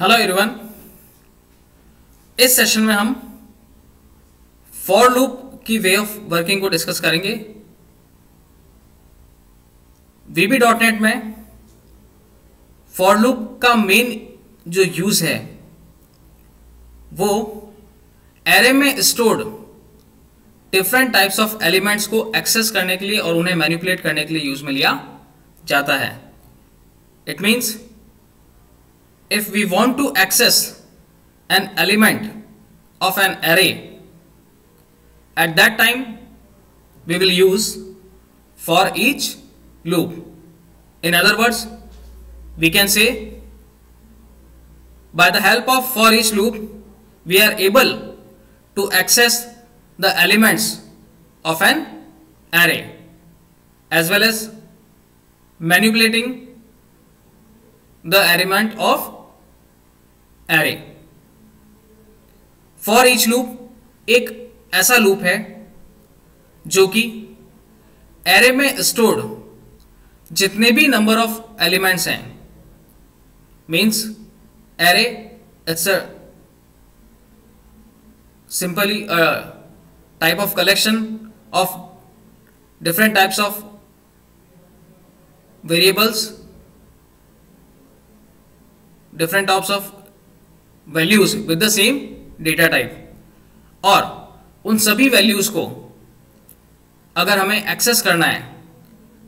Hello everyone. इस session में हम फॉर लूप की वे ऑफ वर्किंग को डिस्कस करेंगे। VB.NET में फॉर लूप का मेन जो यूज है वो एरे में stored different types of elements को एक्सेस करने के लिए और उन्हें मैनिपुलेट करने के लिए यूज में लिया जाता है। It means if we want to access an element of an array, at that time we will use for each loop. In other words, we can say by the help of for each loop we are able to access the elements of an array as well as manipulating the element of array. For each loop एक ऐसा loop है जो कि array में stored जितने भी number of elements हैं, means array it's a simply type of collection of different types of variables, different types of values with the same data type, और उन सभी वैल्यूज को अगर हमें एक्सेस करना है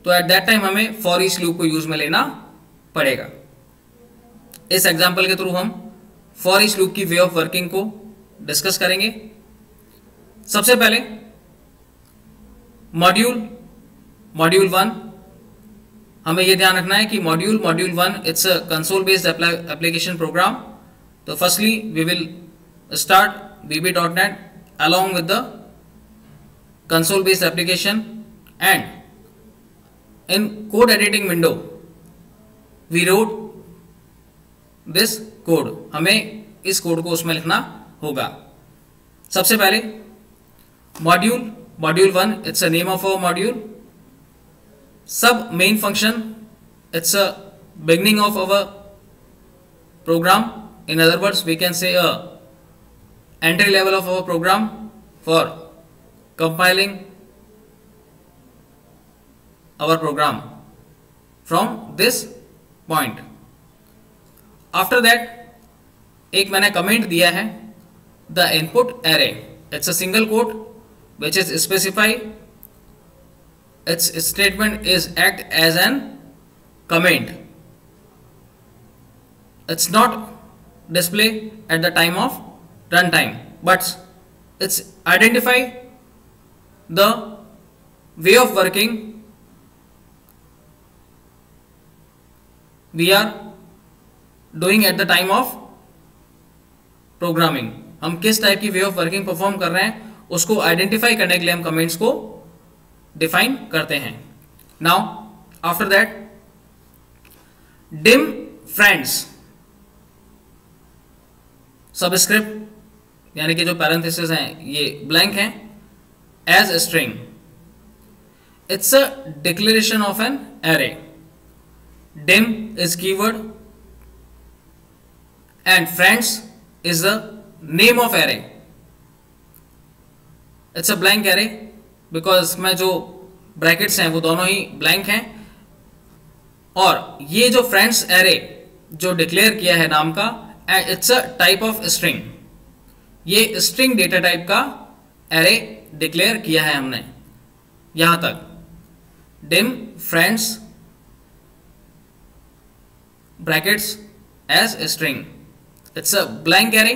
तो एट दैट टाइम हमें फॉर ईच लूप को यूज में लेना पड़ेगा। इस एग्जांपल के थ्रू हम फॉर ईच लूप की वे ऑफ वर्किंग को डिस्कस करेंगे। सबसे पहले मॉड्यूल 1, हमें यह ध्यान रखना है कि module 1 it's a console based application program. So firstly we will start VB.NET along with the console based application, and in code editing window we wrote this code। हमें इस कोड को उसमें लिखना होगा। सबसे पहले module 1 it's a name of a module. Sub main function it's a beginning of our program. In other words, we can say a entry level of our program for compiling our program from this point. After that, एक मैंने comment दिया है the input array. It's a single quote which is specify its statement is act as an comment. It's not display at the time of runtime, but it's identify the way of working we are doing at the time of programming। हम किस type की way of working perform कर रहे हैं उसको identify करने के लिए हम कमेंट्स को डिफाइन करते हैं। Now after that dim friends subscript यानी कि जो पैरेंथेसिस हैं ये ब्लैंक हैं, as string. It's a declaration of an array. Dim is keyword and friends is the name of array. It's a blank array because इसमें जो brackets हैं वो दोनों ही ब्लैंक हैं, और ये जो फ्रेंड्स एरे जो डिक्लेयर किया है नाम का, it's a type of string. ये स्ट्रिंग डेटा टाइप का एरे डिक्लेयर किया है हमने यहां तक। Dim friends brackets as string, it's a blank array.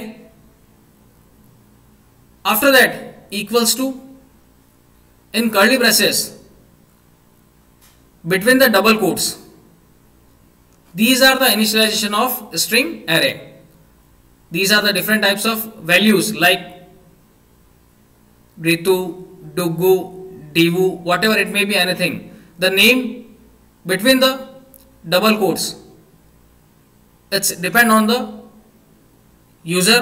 After that equals to, in curly braces between the double quotes, these are the initialization of string array. These are the different types of values like Ritu, Dugu, Divu, whatever it may be, anything. The name between the double quotes, it's depend on the user,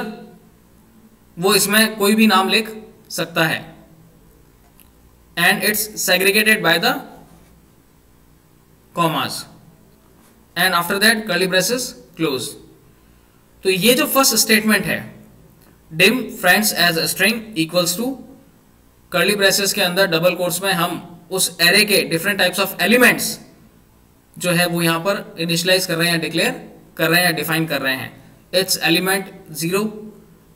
वो इसमें कोई भी नाम लिख सकता है, and it's segregated by the commas, and after that curly braces close। तो तो ये जो फर्स्ट स्टेटमेंट है, dim friends as string equals to curly braces के अंदर डबल कोट्स में हम उस एरे के डिफरेंट टाइप्स ऑफ एलिमेंट्स जो है वो यहां पर इनिशियलाइज कर रहे हैं, डिक्लेयर कर रहे हैं, डिफाइन कर रहे हैं. It's element 0,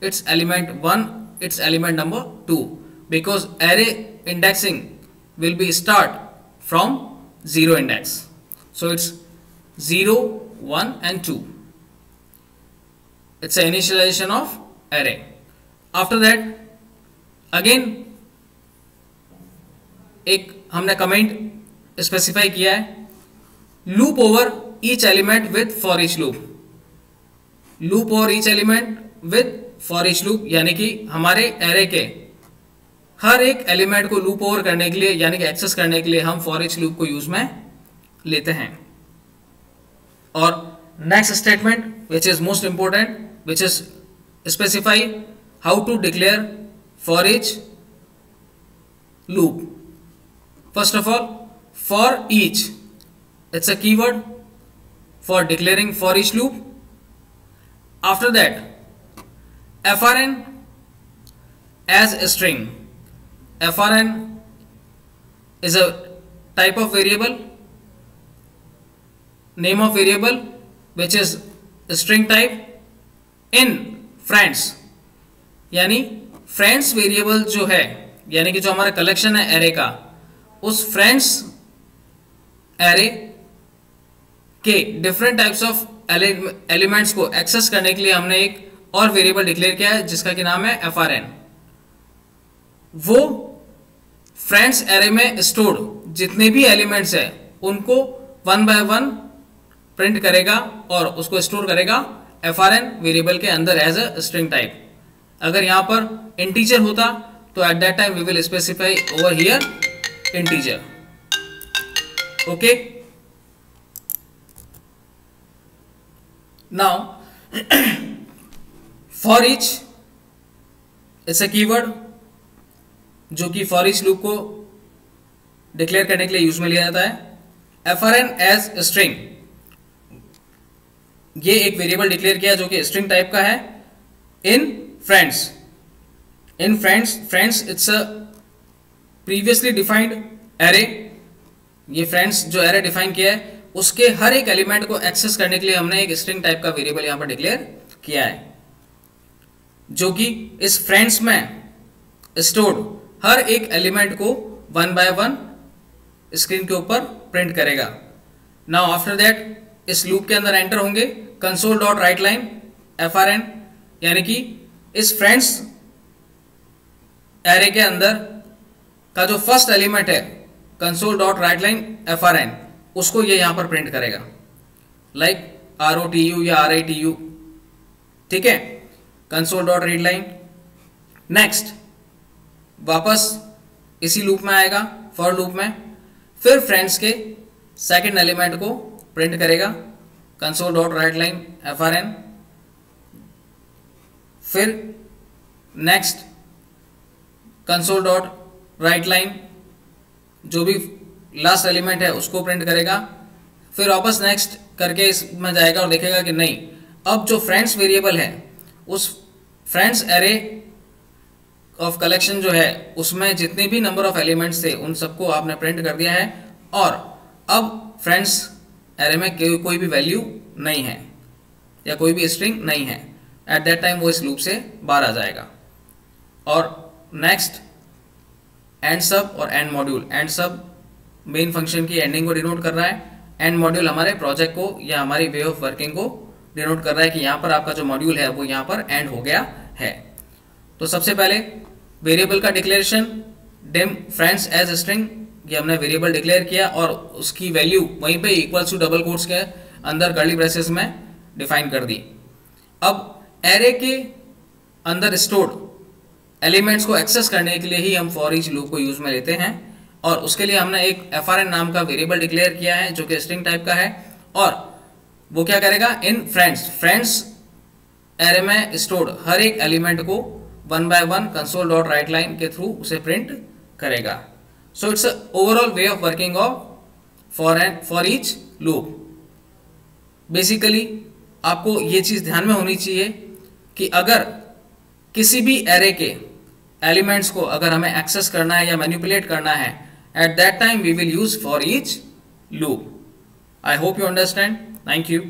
it's element 1, it's element number 2, because array indexing will be start from 0 index. So it's 0, 1 and 2. It's an initialization of array. After that again एक हमने कमेंट स्पेसिफाई किया है, loop over each element with for each loop. Loop over each element with for each loop यानी कि हमारे array के हर एक element को लूप ओवर करने के लिए यानी कि एक्सेस करने के लिए हम फॉर ईच लूप को यूज में लेते हैं. और next statement which is most important, which is specify how to declare for each loop. First of all, for each, it's a keyword for declaring for each loop. After that frn as a string. frn is a type of variable, name of variable which is string type in friends. यानी friends variable जो है यानी कि जो हमारा collection है array का, उस friends एरे के डिफरेंट टाइप्स ऑफ एलिमेंट्स को एक्सेस करने के लिए हमने एक और वेरिएबल डिक्लेयर किया है जिसका कि नाम है frn. वो फ्रेंड्स एरे में स्टोर्ड जितने भी एलिमेंट्स है उनको वन बाय वन प्रिंट करेगा और उसको स्टोर करेगा frn वेरिएबल के अंदर एज अ स्ट्रिंग टाइप. अगर यहां पर इंटीजर होता तो at that time we will specify over here integer. Okay, now for each it's a keyword जो कि फॉर ईच लूप को डिक्लेयर करने के लिए यूज में लिया जाता है. frn एज स्ट्रिंग, ये एक वेरिएबल डिक्लेयर किया जो कि स्ट्रिंग टाइप का है. In friends, in friends it's a previously defined array. ये फ्रेंड्स जो एरे डिफाइन किया है उसके हर एक एलिमेंट को एक्सेस करने के लिए हमने एक स्ट्रिंग टाइप का वेरिएबल यहां पर डिक्लेयर किया है जो कि इस फ्रेंड्स में स्टोर्ड हर एक एलिमेंट को वन बाय वन स्क्रीन के ऊपर प्रिंट करेगा. नाउ आफ्टर दैट इस लूप के अंदर एंटर होंगे console dot right line frn, यानी कि इस फ्रेंड्स एरे के अंदर का जो फर्स्ट एलिमेंट है console dot right line frn, उसको ये यहां पर प्रिंट करेगा लाइक ROTU या RITU. ठीक है, console dot read line. Next वापस इसी लूप में आएगा फॉर लूप में, फिर फ्रेंड्स के सेकंड एलिमेंट को प्रिंट करेगा console dot right line frn. फिर next console dot right line जो भी लास्ट एलिमेंट है उसको प्रिंट करेगा. फिर वापस नेक्स्ट करके इसमें जाएगा और देखेगा कि नहीं, अब जो फ्रेंड्स वेरिएबल है उस फ्रेंड्स एरे ऑफ कलेक्शन जो है उसमें जितने भी नंबर ऑफ एलिमेंट्स थे उन सबको आपने प्रिंट कर दिया है और अब फ्रेंड्स एरे में कोई भी वैल्यू नहीं है या कोई भी स्ट्रिंग नहीं है. एट दैट टाइम वो इस लूप से बाहर आ जाएगा. और नेक्स्ट एंड सब और एंड मॉड्यूल. एंड सब मेन फंक्शन की एंडिंग को डिनोट कर रहा है, एंड मॉड्यूल हमारे प्रोजेक्ट को या हमारी वे ऑफ वर्किंग को डिनोट कर रहा है कि यहाँ पर आपका जो मॉड्यूल है वो यहाँ पर एंड हो गया है. तो सबसे पहले वेरिएबल का declaration, dim friends as string, ये हमने वेरिएबल डिक्लेयर किया और उसकी वैल्यू वहीं पे इक्वल्स टू डबल कोट्स के अंदर कर्ली ब्रेसेस में डिफाइन कर दी. अब एरे के अंदर स्टोर्ड एलिमेंट्स को एक्सेस करने के लिए ही हम फॉर ईच लूप को यूज में लेते हैं और उसके लिए हमने एक frn नाम का वेरिएबल डिक्लेयर किया है जो कि स्ट्रिंग टाइप का है. और वो क्या करेगा, इन फ्रेंड्स एरे में स्टोर्ड हर एक एलिमेंट को one by one console dot right line के थ्रू उसे प्रिंट करेगा. So it's overall way of working of for each loop. Basically आपको ये चीज़ ध्यान में होनी चाहिए कि अगर किसी भी एरे के एलिमेंट्स को अगर हमें एक्सेस करना है या मैनिपुलेट करना है, at that time we will use for each loop. I hope you understand. Thank you.